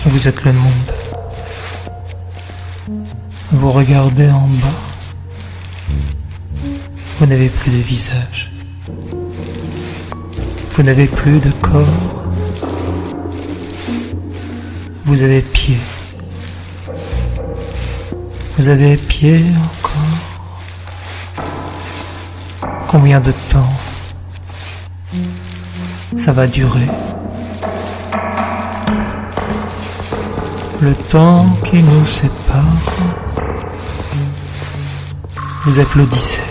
Vous êtes le monde. Vous regardez en bas. Vous n'avez plus de visage. Vous n'avez plus de corps. Vous avez pied. Vous avez pied encore. Combien de temps ça va durer? Le temps qui nous sépare. Vous applaudissez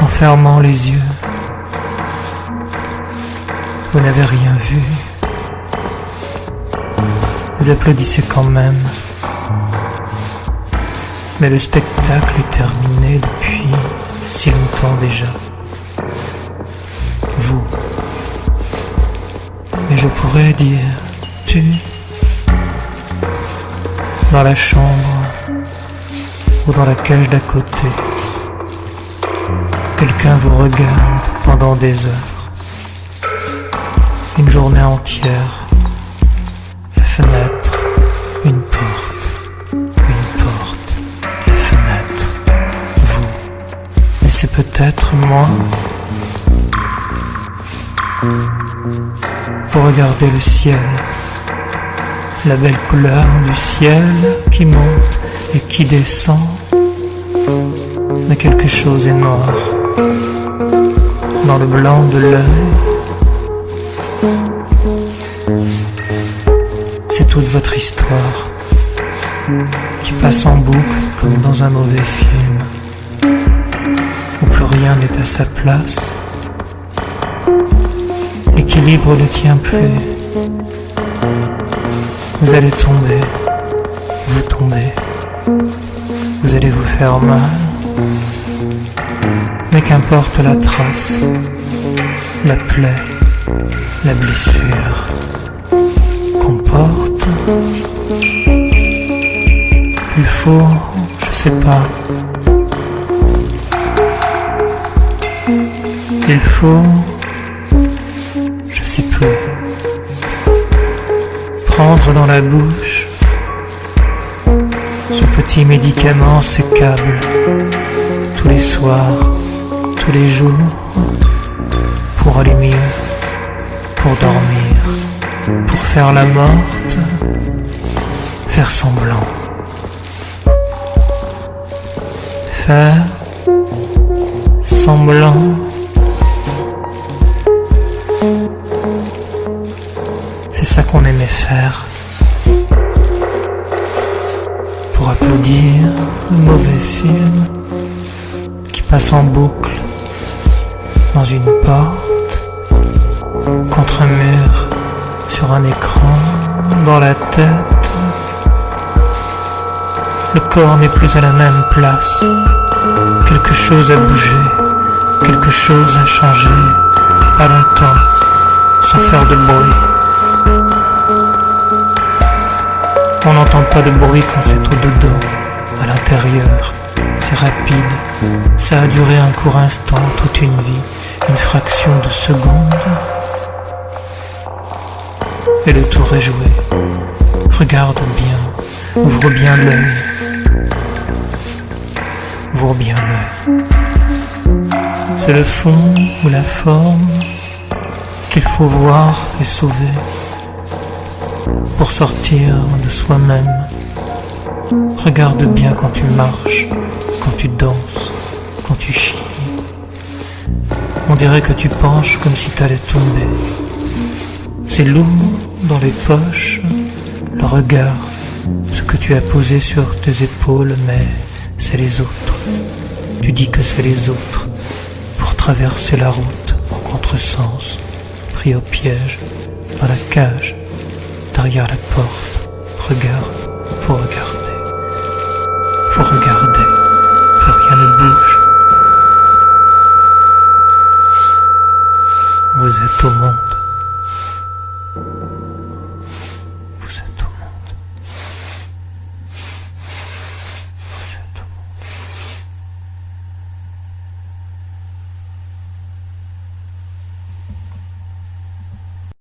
en fermant les yeux. Vous n'avez rien vu. Vous applaudissez quand même. Mais le spectacle est terminé depuis si longtemps déjà. Vous. Mais je pourrais dire tu. Dans la chambre ou dans la cage d'à côté. Quelqu'un vous regarde pendant des heures. Une journée entière. La fenêtre, une porte, la fenêtre, vous. Mais c'est peut-être moi. Vous regardez le ciel, la belle couleur du ciel qui monte et qui descend. Mais quelque chose est noir dans le blanc de l'œil. C'est toute votre histoire qui passe en boucle comme dans un mauvais film où plus rien n'est à sa place. L'équilibre ne tient plus. Vous allez tomber, vous tombez, vous allez vous faire mal. Mais qu'importe la trace, la plaie, la blessure qu'on porte. Il faut, je sais pas, il faut, je sais plus, prendre dans la bouche ce petit médicament, ces câbles, tous les soirs, tous les jours, pour aller mieux, pour dormir, pour faire la morte, faire semblant. Faire semblant. C'est ça qu'on aimait faire. Pour applaudir le mauvais film qui passe en boucle dans une porte, contre un mur, sur un écran, dans la tête. Le corps n'est plus à la même place. Quelque chose a bougé, quelque chose a changé, pas longtemps, sans faire de bruit. On n'entend pas de bruit quand c'est au-dedans, à l'intérieur. C'est rapide, ça a duré un court instant, toute une vie, une fraction de seconde. Et le tour est joué. Regarde bien, ouvre bien l'œil. Ouvre bien l'œil. C'est le fond ou la forme qu'il faut voir et sauver pour sortir de soi-même. Regarde bien quand tu marches, quand tu danses, quand tu chies. On dirait que tu penches comme si t'allais tomber. C'est lourd dans les poches, le regard, ce que tu as posé sur tes épaules, mais c'est les autres. Tu dis que c'est les autres pour traverser la route en contresens, pris au piège, dans la cage, derrière la porte. Regarde, faut regarder. Faut regarder, plus rien ne bouge. Vous êtes au monde.